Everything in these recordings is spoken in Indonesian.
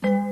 Pagiku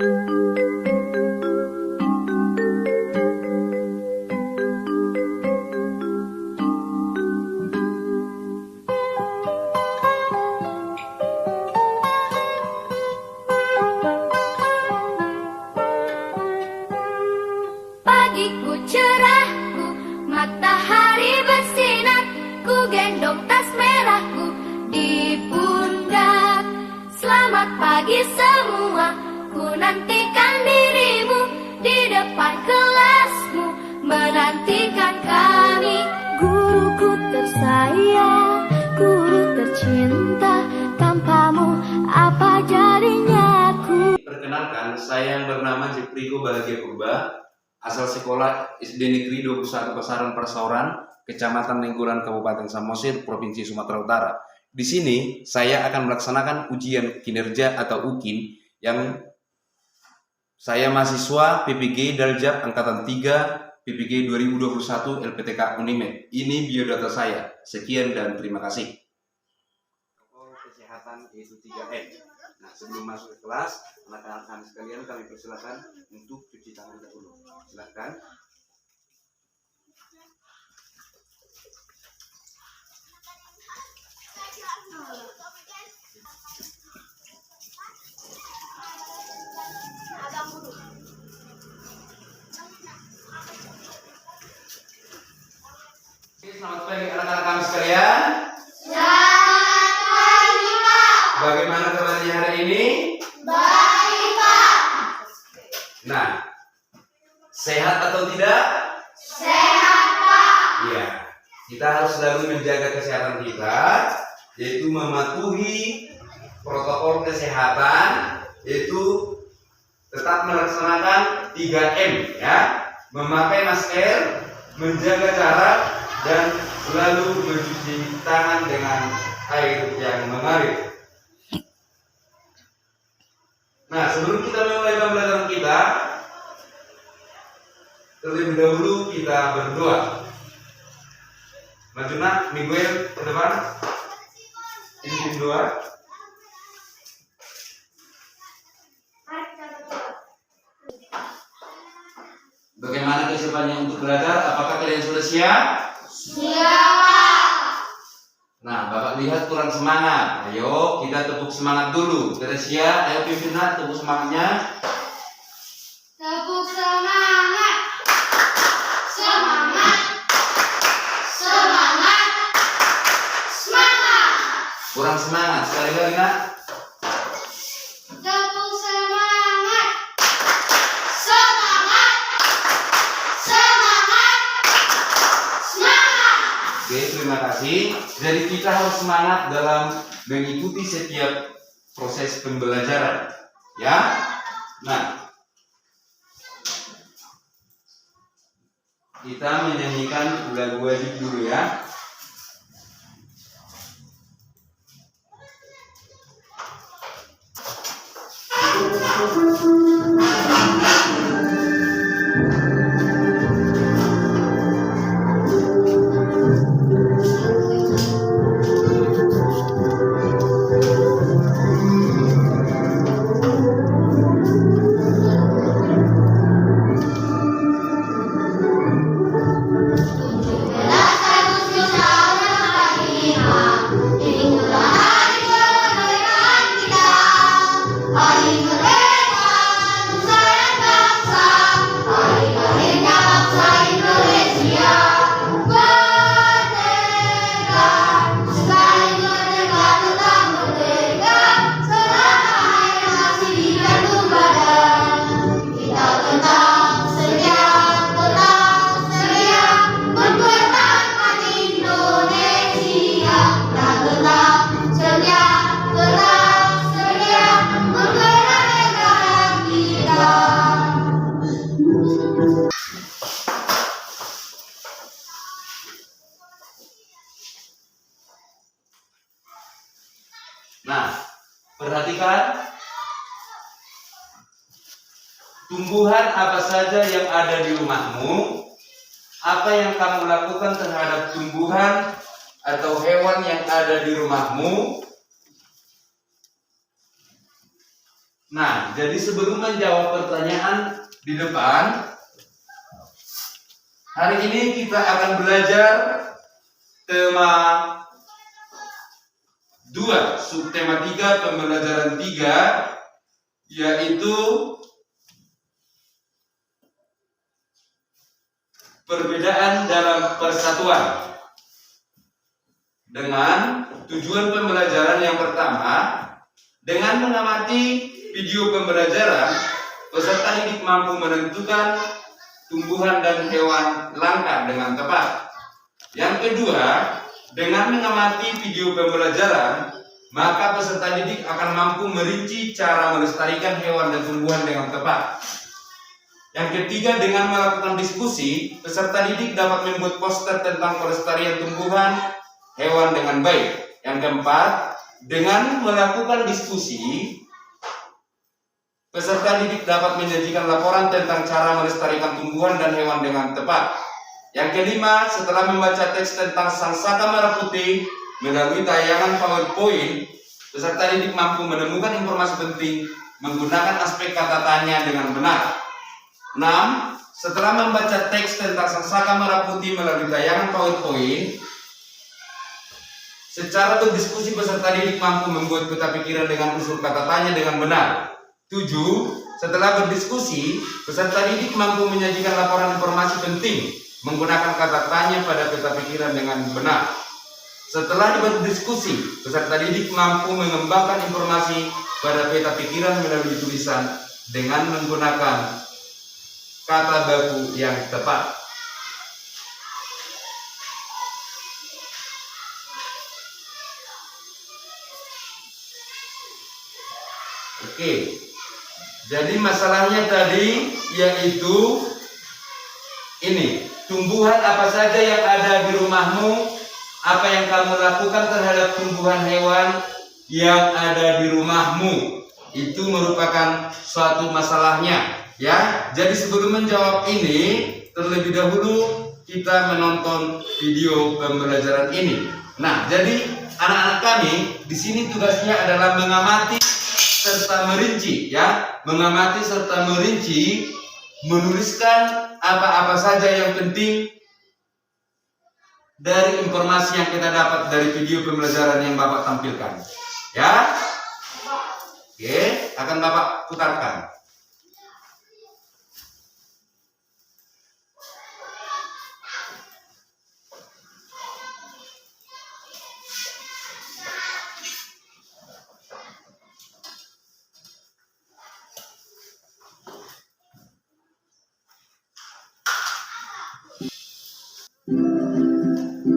cerahku, matahari bersinar, ku gendong tas merahku di pundak. Selamat pagi semua, ku nantikan dirimu di depan kelasmu, menantikan kami. Guruku tersayang, guru tercinta, tanpamu apa jadinya aku. Perkenalkan, saya yang bernama Jepriko Bahagia Purba, asal sekolah SD Negeri 21 Pasaran Persauran, Kecamatan Lengkuran, Kabupaten Samosir, Provinsi Sumatera Utara. Di sini saya akan melaksanakan ujian kinerja atau UKIN yang saya mahasiswa PPG Daljab Angkatan 3 PPG 2021 LPTK Unimed. Ini biodata saya. Sekian dan terima kasih. Protokol kesehatan yaitu 3M. Nah, sebelum masuk ke kelas, anak-anak sekalian kami persilakan untuk cuci tangan dahulu. Silakan. Selamat pagi anak-anak kami sekalian. Selamat pagi, Pak. Bagaimana kabarnya hari ini? Baik, Pak. Nah, sehat atau tidak? Sehat, Pak. Iya. Kita harus selalu menjaga kesehatan kita, yaitu mematuhi protokol kesehatan, yaitu tetap melaksanakan 3M ya. Memakai masker, menjaga jarak, dan selalu mencuci tangan dengan air yang mengalir. Nah, sebelum kita memulai pembelajaran kita, terlebih dahulu kita berdoa. Maju nak, Miguel ke depan. Pimpin doa. Bagaimana kesiapannya untuk belajar? Apakah kalian sudah siap? Siap. Nah, Bapak lihat kurang semangat. Ayo kita tepuk semangat dulu. Teresia, ayo pimpin nak, tepuk semangatnya. Tepuk semangat. Semangat. Semangat. Semangat. Kurang semangat. Sekali lagi nak. Tepuk semangat. Semangat. Semangat. Semangat. Oke, terima kasih. Jadi kita harus semangat dalam mengikuti setiap proses pembelajaran. Ya. Nah, kita menyanyikan lagu wajib dulu ya. Nah, perhatikan tumbuhan apa saja yang ada di rumahmu, apa yang kamu lakukan terhadap tumbuhan atau hewan yang ada di rumahmu, Nah, jadi sebelum menjawab pertanyaan di depan, hari ini kita akan belajar tema 2, subtema 3, pembelajaran 3, yaitu perbedaan dalam persatuan. Dengan tujuan pembelajaran yang pertama, dengan mengamati video pembelajaran, peserta didik mampu menentukan tumbuhan dan hewan langka dengan tepat. Yang kedua, dengan mengamati video pembelajaran, maka peserta didik akan mampu merinci cara melestarikan hewan dan tumbuhan dengan tepat. Yang ketiga, dengan melakukan diskusi, peserta didik dapat membuat poster tentang pelestarian tumbuhan, hewan dengan baik. Yang keempat, dengan melakukan diskusi, peserta didik dapat menyajikan laporan tentang cara melestarikan tumbuhan dan hewan dengan tepat. Yang kelima, setelah membaca teks tentang sangsaka merah putih melalui tayangan PowerPoint, peserta didik mampu menemukan informasi penting menggunakan aspek kata tanya dengan benar. 6. Setelah membaca teks tentang sangsaka merah putih melalui tayangan PowerPoint, secara berdiskusi peserta didik mampu membuat peta pikiran dengan unsur kata tanya dengan benar. 7. Setelah berdiskusi, peserta didik mampu menyajikan laporan informasi penting menggunakan kata tanya pada peta pikiran dengan benar. Setelah berdiskusi, peserta didik mampu mengembangkan informasi pada peta pikiran melalui tulisan dengan menggunakan kata baku yang tepat. Oke, jadi masalahnya tadi yaitu ini, tumbuhan apa saja yang ada di rumahmu, apa yang kamu lakukan terhadap tumbuhan hewan yang ada di rumahmu, itu merupakan suatu masalahnya, ya. Jadi sebelum menjawab ini, terlebih dahulu kita menonton video pembelajaran ini. Nah, jadi anak-anak kami di sini tugasnya adalah mengamati serta merinci, ya, mengamati serta merinci, menuliskan apa-apa saja yang penting dari informasi yang kita dapat dari video pembelajaran yang Bapak tampilkan, ya. Oke, akan Bapak putarkan.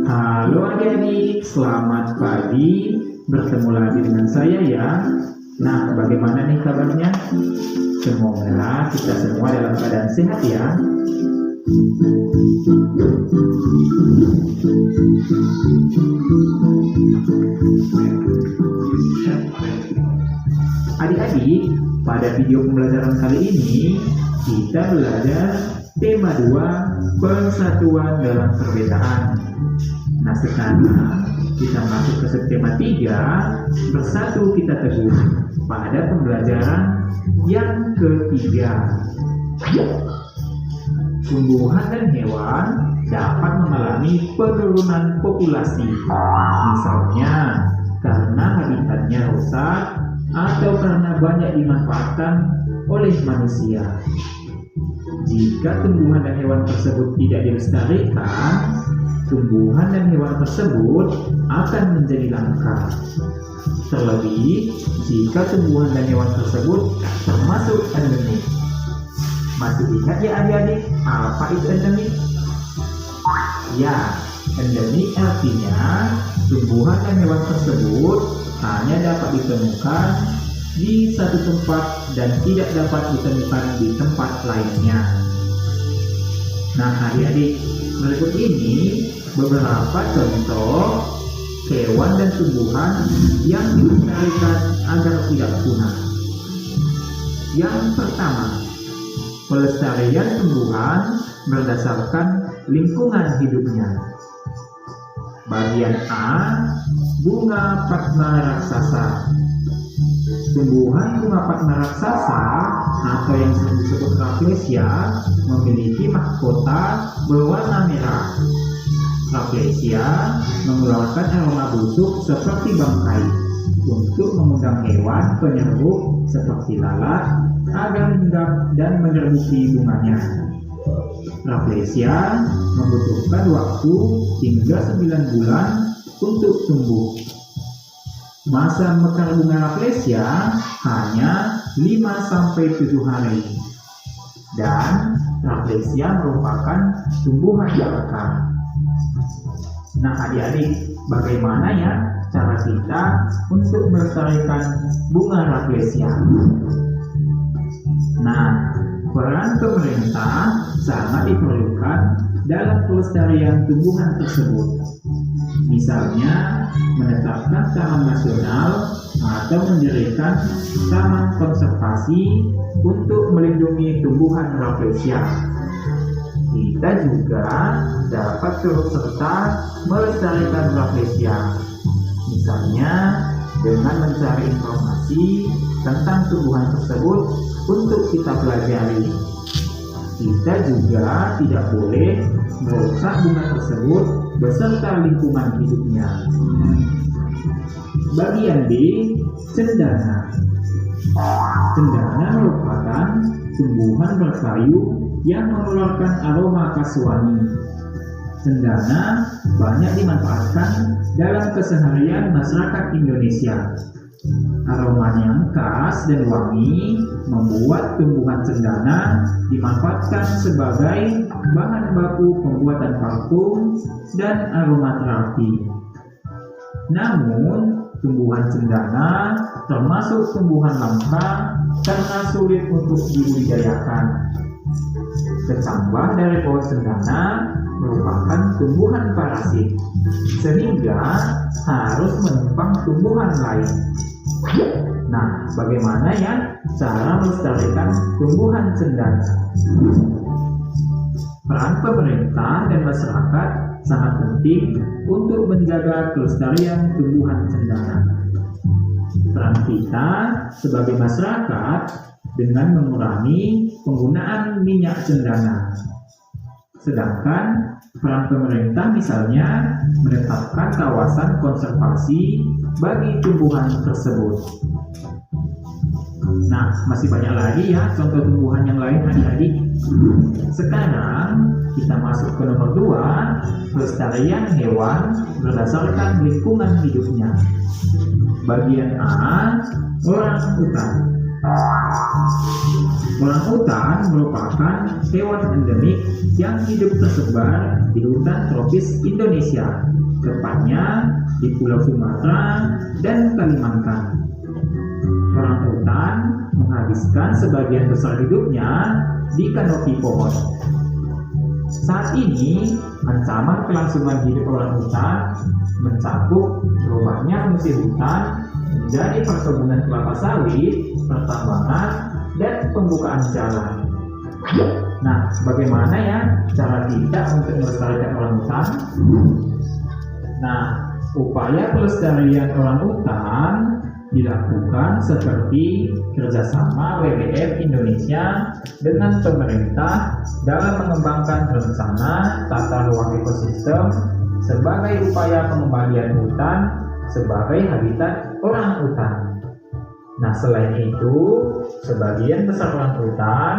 Halo adik-adik, selamat pagi. Bertemu lagi dengan saya ya. Nah, bagaimana nih kabarnya? Semoga kita semua dalam keadaan sehat ya. Adik-adik, pada video pembelajaran kali ini kita belajar tema 2, persatuan dalam perbedaan. Nah, sekarang kita masuk ke subtema 3, bersatu kita teguh, pada pembelajaran yang ketiga. Tumbuhan dan hewan dapat mengalami penurunan populasi, misalnya karena habitatnya rusak atau karena banyak dimanfaatkan oleh manusia. Jika tumbuhan dan hewan tersebut tidak dilestarikan, tumbuhan dan hewan tersebut akan menjadi langka. Terlebih jika tumbuhan dan hewan tersebut termasuk endemik. Masih ingat ya adik-adik, apa itu endemik? Ya, endemik artinya tumbuhan dan hewan tersebut hanya dapat ditemukan di satu tempat dan tidak dapat ditemukan di tempat lainnya. Nah adik-adik, berikut ini beberapa contoh hewan dan tumbuhan yang dilestarikan agar tidak punah. Yang pertama, pelestarian tumbuhan berdasarkan lingkungan hidupnya. Bagian A, bunga padma raksasa. tumbuhan bunga padma raksasa atau yang sering disebut Rafflesia memiliki mahkota berwarna merah. Rafflesia mengeluarkan aroma busuk seperti bangkai untuk mengundang hewan penyerbuk seperti lalat agar hinggap dan menyerbuki bunganya. Rafflesia membutuhkan waktu hingga 9 bulan untuk tumbuh. Masa mekar bunga Rafflesia hanya 5-7 hari. Dan Rafflesia merupakan tumbuhan yang mekar. Nah adik-adik, bagaimana ya cara kita untuk melestarikan bunga Rafflesia? Nah, peran pemerintah sangat diperlukan dalam pelestarian tumbuhan tersebut. Misalnya, menetapkan taman nasional atau mendirikan taman konservasi untuk melindungi tumbuhan Rafflesia. Kita juga dapat turut serta melestarikan Rafflesia, misalnya dengan mencari informasi tentang tumbuhan tersebut untuk kita pelajari. Kita juga tidak boleh merusak bunga tersebut beserta lingkungan hidupnya. Bagian B, cendana. Cendana merupakan tumbuhan berkayu yang mengeluarkan aroma khas wangi. Cendana banyak dimanfaatkan dalam keseharian masyarakat Indonesia. Aromanya yang khas dan wangi membuat tumbuhan cendana dimanfaatkan sebagai bahan baku pembuatan parfum dan aromaterapi. Namun, tumbuhan cendana termasuk tumbuhan langka karena sulit untuk dibudidayakan. Kecambah dari pohon cendana merupakan tumbuhan parasit, sehingga harus menumpang tumbuhan lain. Nah, bagaimana ya cara melestarikan tumbuhan cendana? Peran pemerintah dan masyarakat sangat penting untuk menjaga kelestarian tumbuhan cendana. Peran kita sebagai masyarakat dengan mengurangi penggunaan minyak cendana. Sedangkan peran pemerintah misalnya menetapkan kawasan konservasi bagi tumbuhan tersebut. Nah, masih banyak lagi ya contoh tumbuhan yang lain adik-adik. Sekarang kita masuk ke nomor 2, pelestarian hewan berdasarkan lingkungan hidupnya. Bagian A, orang hutan. Orang hutan merupakan hewan endemik yang hidup tersebar di hutan tropis Indonesia, tepatnya di Pulau Sumatera dan Kalimantan. Orang hutan menghabiskan sebagian besar hidupnya di kanopi pohon. Saat ini, ancaman kelangsungan hidup orang hutan mencakup berubahnya fungsi hutan menjadi perkebunan kelapa sawit, pertambangan, dan pembukaan jalan. Nah, bagaimana ya cara kita untuk melestarikan orang hutan? Nah, upaya pelestarian orang hutan dilakukan seperti kerjasama WWF Indonesia dengan pemerintah dalam mengembangkan rencana tata ruang ekosistem sebagai upaya pengembalian hutan sebagai habitat orang hutan. Nah, selain itu, sebagian besar orang hutan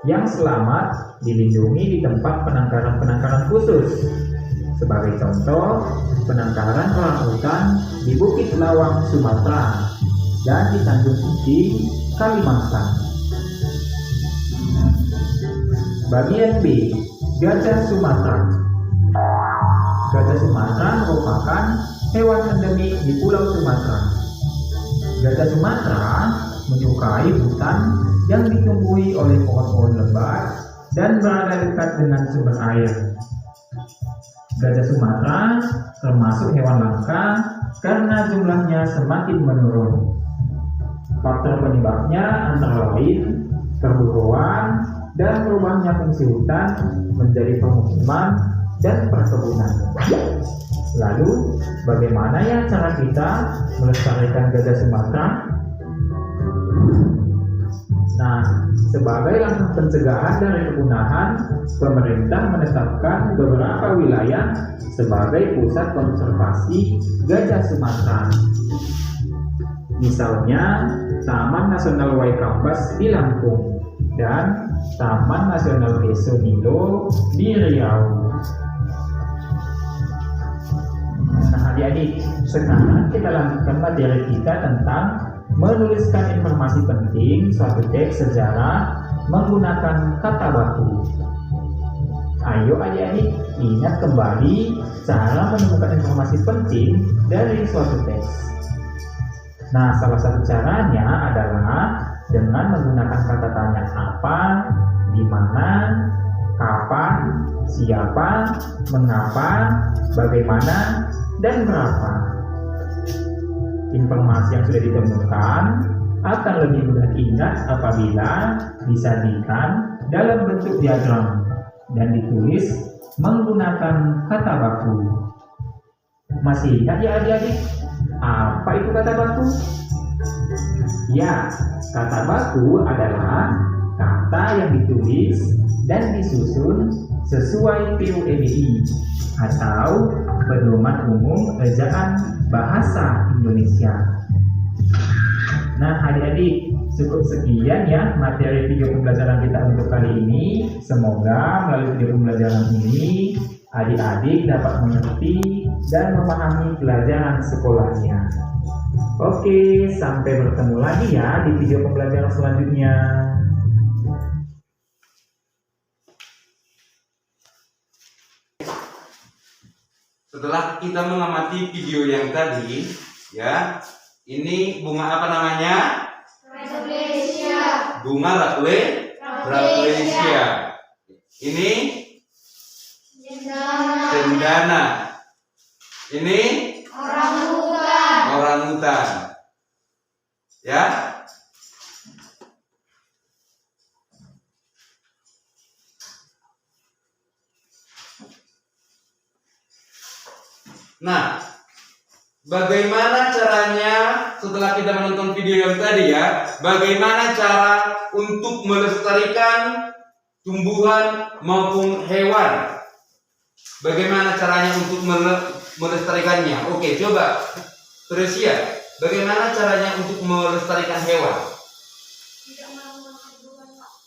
yang selamat dilindungi di tempat penangkaran khusus. Sebagai contoh, penangkaran orang hutan di Bukit Lawang, Sumatera, dan di Tanjung Putih, Kalimantan. Bagian B, gajah Sumatera. Gajah Sumatera merupakan hewan endemik di Pulau Sumatera. Gajah Sumatera menyukai hutan yang ditumbuhi oleh pohon-pohon lebat dan berada dekat dengan sumber air. Gajah Sumatera termasuk hewan langka karena jumlahnya semakin menurun. Faktor penyebabnya antara lain perburuan dan berubahnya fungsi hutan menjadi permukiman dan perkebunan. Lalu, bagaimana ya cara kita melestarikan gajah Sumatera? Nah, sebagai langkah pencegahan dari kepunahan, pemerintah menetapkan beberapa wilayah sebagai pusat konservasi gajah Sumatera. Misalnya, Taman Nasional Waikambas di Lampung dan Taman Nasional Deso Nilo di Riau. Nah, adik-adik, sekarang kita lanjutkan materi kita tentang menuliskan informasi penting suatu teks sejarah menggunakan kata baku. Ayo adik-adik, ingat kembali cara menemukan informasi penting dari suatu teks. Nah, salah satu caranya adalah dengan menggunakan kata tanya apa, di mana, kapan, siapa, mengapa, bagaimana, dan berapa. Informasi yang sudah ditemukan akan lebih mudah diingat apabila disajikan dalam bentuk diagram dan ditulis menggunakan kata baku. Masih ingat ya adik-adik? Apa itu kata baku? Ya, kata baku adalah kata yang ditulis dan disusun sesuai PUEBI atau Pedoman Umum Ejaan Bahasa Indonesia. Nah, adik-adik, cukup sekian ya materi video pembelajaran kita untuk kali ini. Semoga melalui video pembelajaran ini adik-adik dapat mengerti dan memahami pelajaran sekolahnya. Oke, sampai bertemu lagi ya di video pembelajaran selanjutnya. Setelah kita mengamati video yang tadi, ya, ini bunga apa namanya? Rafflesia. Bunga Rafflesia. Ini cendana. Ini orangutan. Ya. Nah, bagaimana caranya setelah kita menonton video yang tadi ya, bagaimana cara untuk melestarikan tumbuhan maupun hewan? Bagaimana caranya untuk melestarikannya? Oke, coba Teresia, bagaimana caranya untuk melestarikan hewan?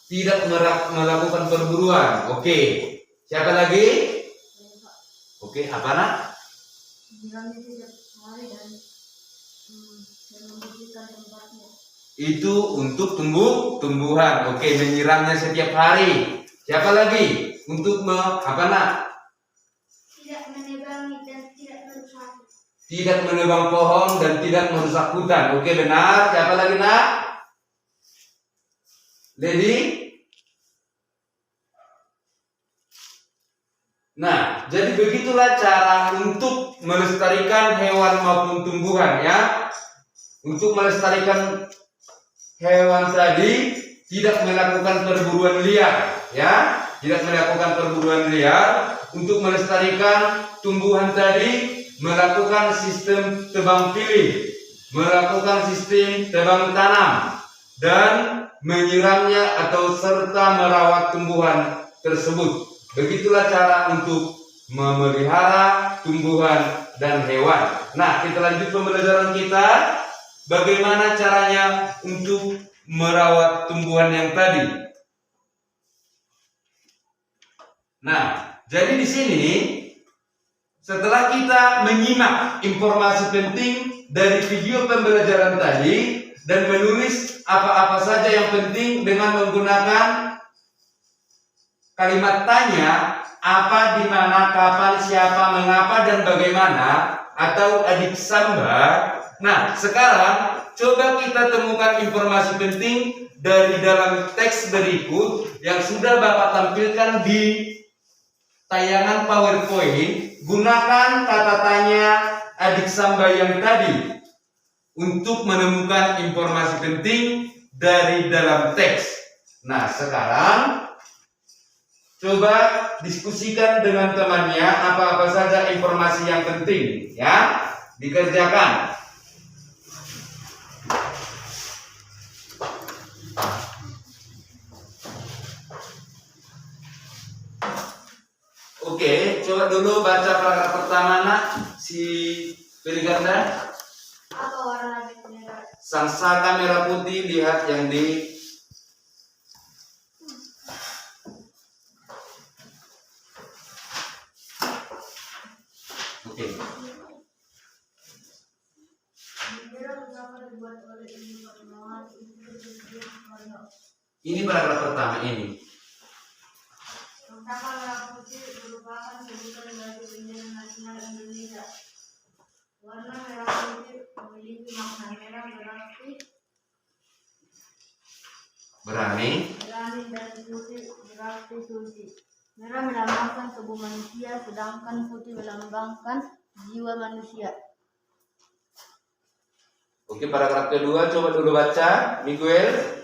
Tidak melakukan perburuan. Oke, siapa lagi? Oke, apa nak? Itu untuk tumbuhan. Oke, menyiramnya setiap hari. Siapa lagi? Untuk apa nak? Tidak menebangi dan tidak merusak. Tidak menebang pohon dan tidak merusak hutan. Oke, benar. Siapa lagi nak? Lady? Nah, jadi begitulah cara untuk melestarikan hewan maupun tumbuhan ya. Untuk melestarikan hewan tadi tidak melakukan perburuan liar ya, tidak melakukan perburuan liar. Untuk melestarikan tumbuhan tadi melakukan sistem tebang pilih, melakukan sistem tebang tanam dan menyiramnya atau serta merawat tumbuhan tersebut. Begitulah cara untuk memelihara tumbuhan dan hewan. Nah, kita lanjut pembelajaran kita. Bagaimana caranya untuk merawat tumbuhan yang tadi? Nah, jadi di sini setelah kita menyimak informasi penting dari video pembelajaran tadi dan menulis apa-apa saja yang penting dengan menggunakan kalimat tanya, apa, di mana, kapan, siapa, mengapa, dan bagaimana, atau adik sambar. Nah, sekarang coba kita temukan informasi penting dari dalam teks berikut yang sudah Bapak tampilkan di tayangan PowerPoint. Gunakan kata tanya adik sambar yang tadi untuk menemukan informasi penting dari dalam teks. Nah, sekarang coba diskusikan dengan temannya apa-apa saja informasi yang penting ya, dikerjakan. Oke, coba dulu baca paragraf pertama nak si Peliganda. Apa warna bendera? Sang saka merah putih, lihat yang di Oke. Bendera pusaka dibuat oleh Ibu Fatmawati itu berbentuk warna. Ini paragraf pertama ini. Pusaka merah putih merupakan sebutan bagi bendera nasional Indonesia. Warna merah putih memiliki makna merah Berani. dan putih berarti suci. Merah melambangkan tubuh manusia, sedangkan putih melambangkan jiwa manusia. Oke, paragraf kedua coba dulu baca, Miguel.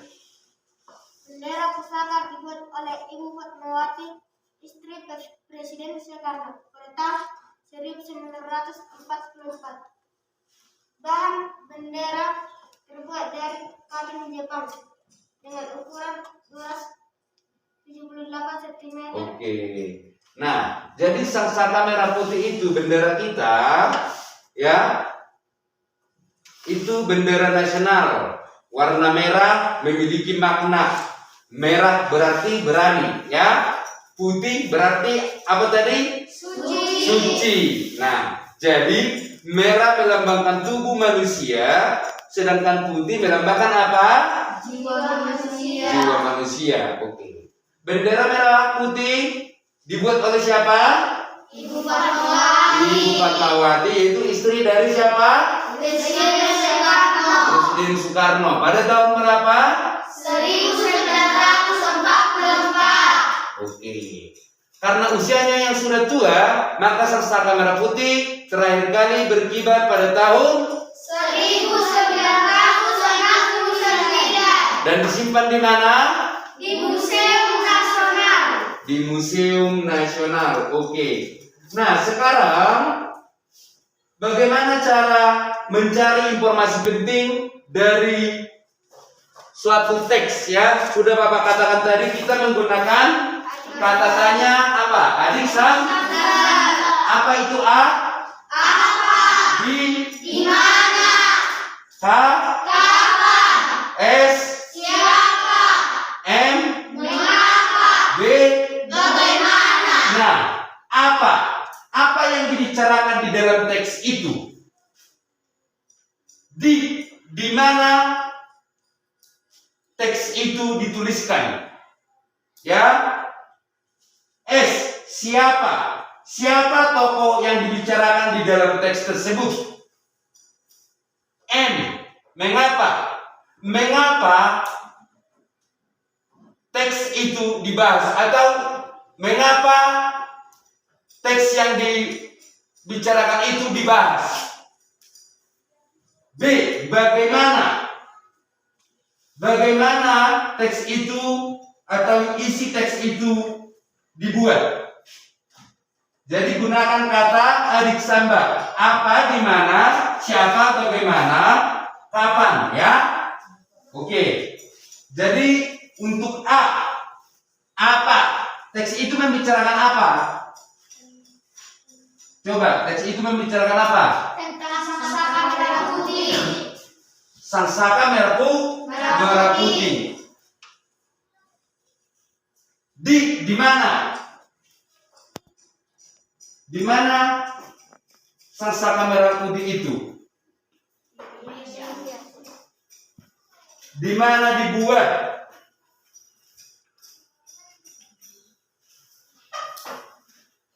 Bendera pusaka dibuat oleh Ibu Fatmawati, istri Presiden Soekarno, pada tahun 1944. Bahan bendera terbuat dari kain Jepang dengan ukuran 278 cm. Oke. Nah, jadi sang saka merah putih itu bendera kita, ya. Itu bendera nasional. Warna merah memiliki makna. Merah berarti berani, ya. Putih berarti apa tadi? Suci. Suci. Nah, jadi merah melambangkan tubuh manusia, sedangkan putih melambangkan apa? Jiwa manusia. Jiwa manusia. Oke. Bendera merah putih dibuat oleh siapa? Ibu Fatmawati. Ibu Fatmawati, yaitu istri dari siapa? Presiden Soekarno. Presiden Soekarno. Pada tahun berapa? 1944. Oke. Karena usianya yang sudah tua, maka sang saka merah putih terakhir kali berkibar pada tahun 1969. dan disimpan di mana? Di Museum Nasional. Di Museum Nasional. Oke. Nah, sekarang bagaimana cara mencari informasi penting dari suatu teks, ya? Sudah Bapak katakan tadi, kita menggunakan kata tanya apa? Adik sang? Apa itu A? Apa? Di? Di mana? K? Kapan? S? Siapa? M? Mengapa? B? Bagaimana? Nah, apa? Apa yang dibicarakan di dalam teks itu? Di mana teks itu dituliskan? Ya. S, siapa? Siapa tokoh yang dibicarakan di dalam teks tersebut? M, mengapa? Mengapa teks itu dibahas? Atau mengapa teks yang dibicarakan itu dibahas? B, bagaimana? Bagaimana teks itu atau isi teks itu dibuat? Jadi gunakan kata adik samba. Apa, di mana, siapa, bagaimana, kapan, ya? Oke. Jadi untuk A, apa? Teks itu membicarakan apa? Coba, teks itu membicarakan apa? Tentang sang saka merah putih. Sang saka merah putih. Di mana? Di mana sang saka merah putih itu? Di mana dibuat?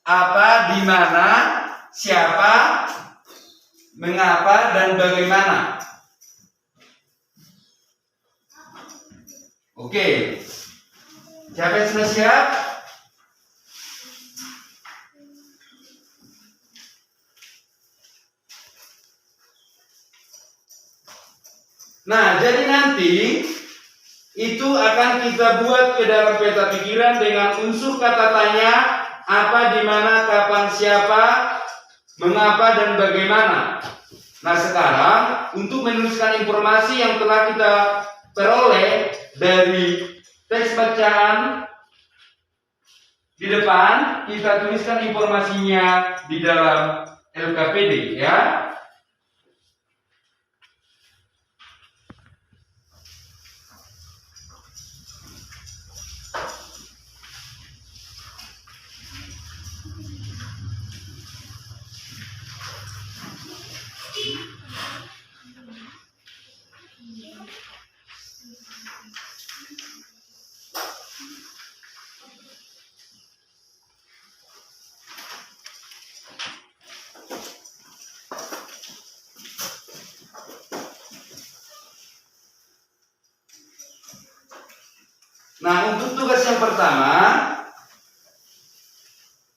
Apa, di mana, siapa, mengapa, dan bagaimana? Oke. Siapa yang sudah siap? Nah, jadi nanti itu akan kita buat ke dalam peta pikiran dengan unsur kata tanya, apa, di mana, kapan, siapa, mengapa, dan bagaimana. Nah, sekarang untuk menuliskan informasi yang telah kita peroleh dari teks bacaan di depan kita tuliskan informasinya di dalam LKPD ya. Nah, untuk tugas yang pertama,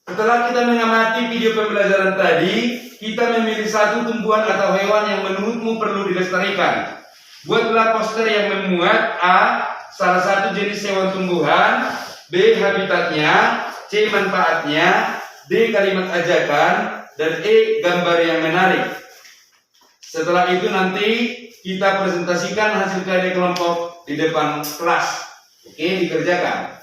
setelah kita mengamati video pembelajaran tadi, kita memilih satu tumbuhan atau hewan yang menurutmu perlu dilestarikan. Buatlah poster yang memuat A. Salah satu jenis hewan tumbuhan, B. Habitatnya, C. Manfaatnya, D. Kalimat ajakan, dan E. Gambar yang menarik. Setelah itu nanti kita presentasikan hasil karya kelompok di depan kelas. Oke, dikerjakan.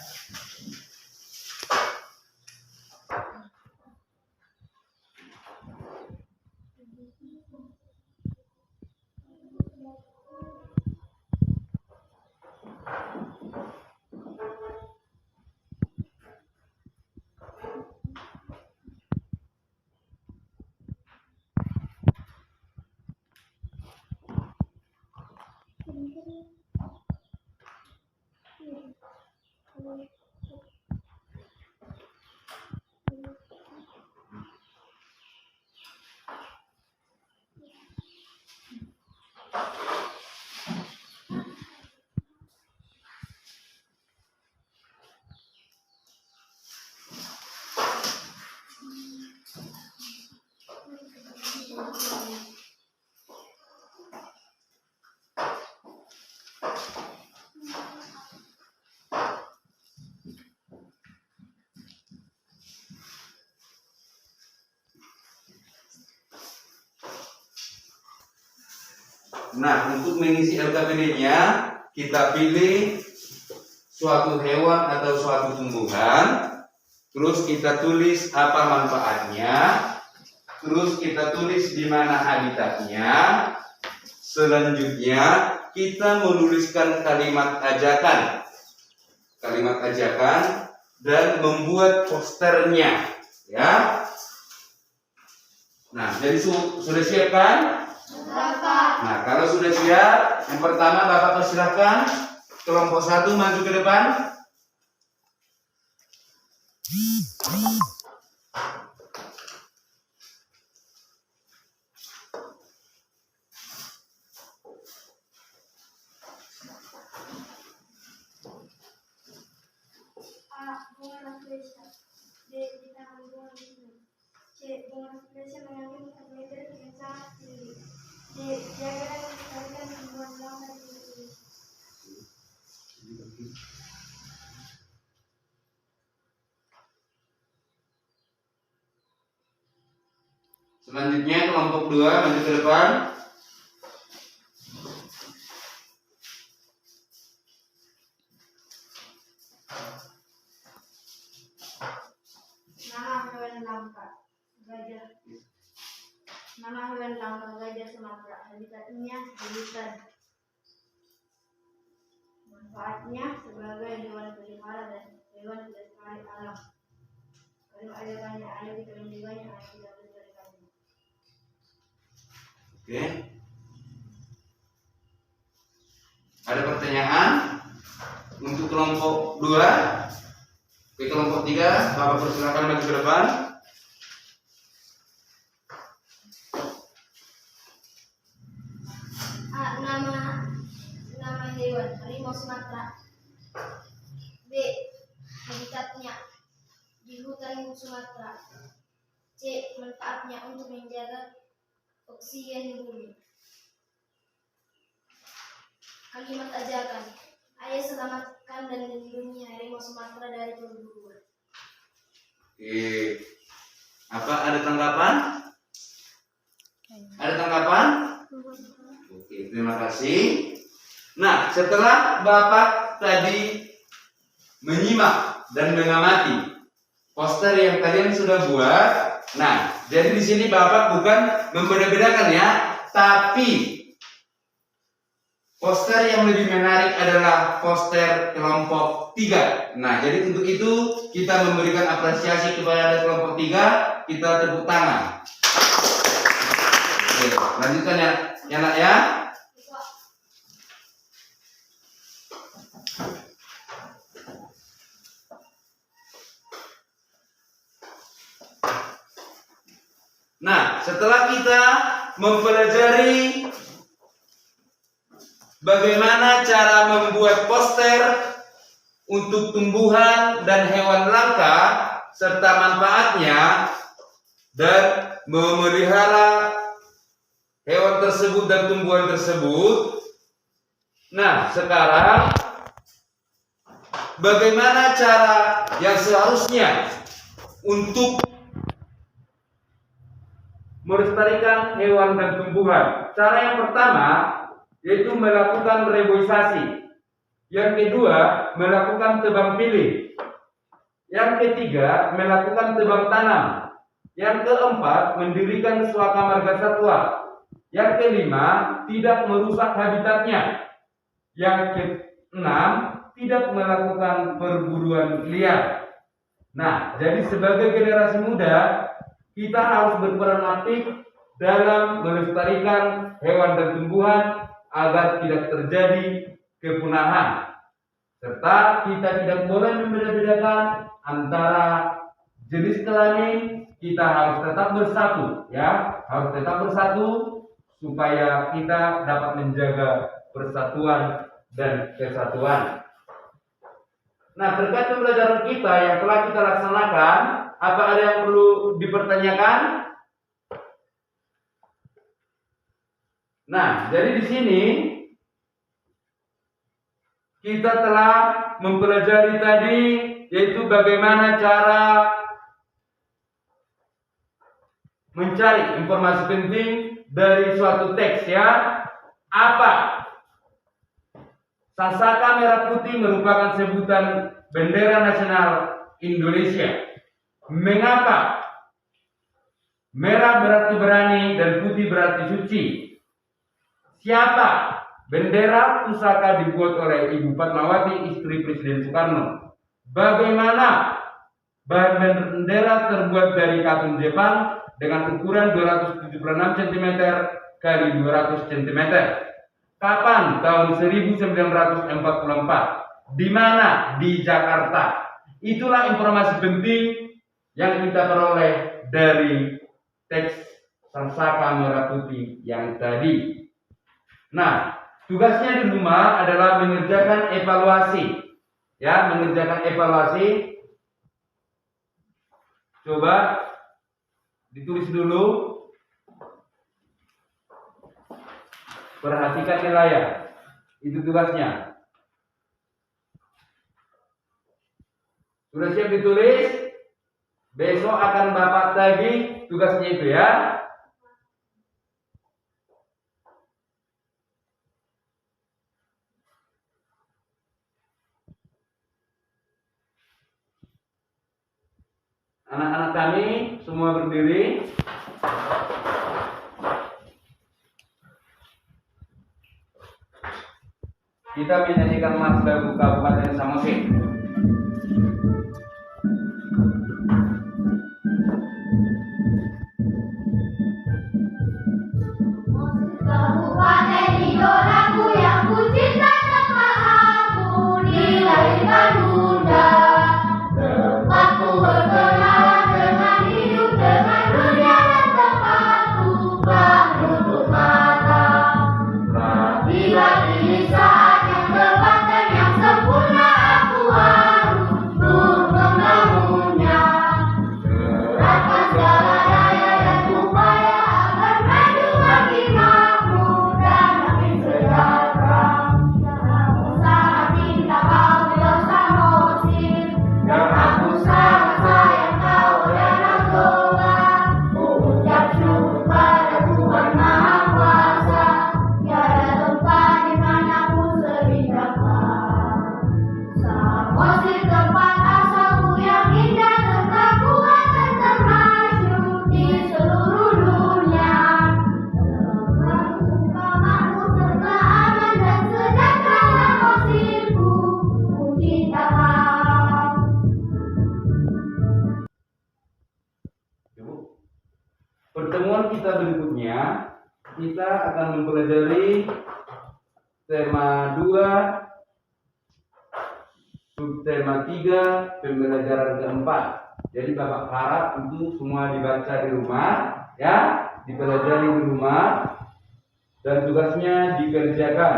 Nah, untuk mengisi LKPD-nya, kita pilih suatu hewan atau suatu tumbuhan, terus kita tulis apa manfaatnya, terus kita tulis di mana habitatnya. Selanjutnya, kita menuliskan kalimat ajakan. Kalimat ajakan dan membuat posternya, ya. Nah, jadi sudah siap kan? Nah, kalau sudah siap, yang pertama Bapak persilahkan kelompok 1 maju ke depan. A. Bunga rafflesia. B. Bintang bunga ini. C. Bunga rafflesia mengandung karbohidrat yang sangat tinggi. D. Jaga dan melestarikan tumbuhan bangsa di Indonesia. Selanjutnya kelompok 2 maju ke depan. Nama hewan langka gajah. Nama hewan langka gajah Sumatera. Habitatnya di hutan. Manfaatnya sebagai hewan pelihara dan hewan pelestari alam. Kalau ada banyak air kita menjaganya, air tidak melestarikannya. Oke. Ada pertanyaan untuk kelompok 2? Oke, kelompok 3, Bapak persilakan maju ke depan. A. Nama hewan harimau Sumatera. B. Habitatnya di hutan Sumatera. C. Manfaatnya untuk menjaga oksigen bumi. Kalimat ajakan. Ayo selamatkan dan lindungi harimau Sumatera dari perburuan. Oke. Apa ada tanggapan? Ada tanggapan? Oke, terima kasih. Nah, setelah Bapak tadi menyimak dan mengamati poster yang kalian sudah buat. Nah, jadi di sini Bapak bukan membeda-bedakan ya, tapi poster yang lebih menarik adalah poster kelompok 3. Nah, jadi untuk itu kita memberikan apresiasi kepada kelompok 3, kita tepuk tangan. Oke, lanjutkan ya Nak ya. Nah, setelah kita mempelajari bagaimana cara membuat poster untuk tumbuhan dan hewan langka serta manfaatnya dan memelihara hewan tersebut dan tumbuhan tersebut. Nah, sekarang bagaimana cara yang seharusnya untuk melestarikan hewan dan tumbuhan? Cara yang pertama yaitu melakukan reboisasi. Yang kedua, melakukan tebang pilih. Yang ketiga, melakukan tebang tanam. Yang keempat, mendirikan suaka marga satwa. Yang kelima, tidak merusak habitatnya. Yang keenam, tidak melakukan perburuan liar. Nah, jadi sebagai generasi muda, kita harus berperan aktif dalam melestarikan hewan dan tumbuhan agar tidak terjadi kepunahan. Serta kita tidak boleh membeda-bedakan antara jenis kelamin. Kita harus tetap bersatu, ya, harus tetap bersatu supaya kita dapat menjaga persatuan dan kesatuan. Nah, terkait pembelajaran kita yang telah kita laksanakan, apa ada yang perlu dipertanyakan? Nah, jadi di sini kita telah mempelajari tadi yaitu bagaimana cara mencari informasi penting dari suatu teks, ya. Apa? Sangsaka merah putih merupakan sebutan bendera nasional Indonesia. Mengapa? Merah berarti berani dan putih berarti suci. Siapa? Bendera pusaka dibuat oleh Ibu Fatmawati, istri Presiden Soekarno. Bagaimana? Bahan bendera terbuat dari katun Jepang dengan ukuran 276 cm kali 200 cm. Kapan? Tahun 1944. Di mana? Di Jakarta. Itulah informasi penting yang kita peroleh dari teks Sangsaka merah putih yang tadi. Nah, tugasnya di rumah adalah mengerjakan evaluasi. Ya, mengerjakan evaluasi. Coba ditulis dulu. Perhatikan nilainya. Itu tugasnya. Sudah siap ditulis? Besok akan Bapak tagih tugasnya itu, ya. Anak-anak kami semua berdiri. Kita menyanyikan Mas Lagu Kabupaten Samosir. Kabupaten idoraku yang ku cinta tempat aku dilahirkan Bunda. Tempatku berkenalan dengan hidup, dengan dunia dan tempatku bang nutup mata. Bila ini saat yang tepat dan yang sempurna, aku harus turun membangunnya. Kerahkan segala daya dan upaya agar maju makin makmur dan makin sejahtera. Aku sangat cinta kau bersama berikutnya kita akan mempelajari tema 2, subtema 3, pembelajaran keempat. Jadi Bapak harap itu semua dibaca di rumah, ya, dipelajari di rumah, dan tugasnya dikerjakan.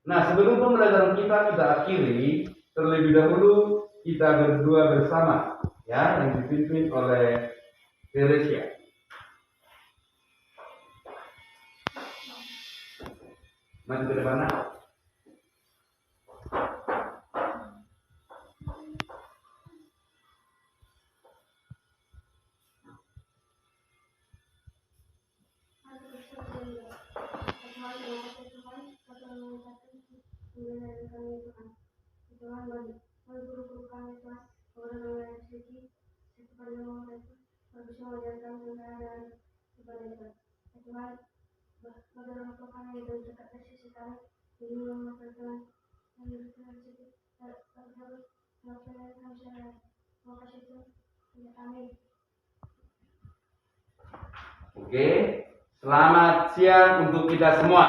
Nah, sebelum pembelajaran kita akhiri, terlebih dahulu kita berdua bersama, ya, yang dipimpin oleh Teresia. Maju ke depan. Oke, selamat siang untuk kita semua.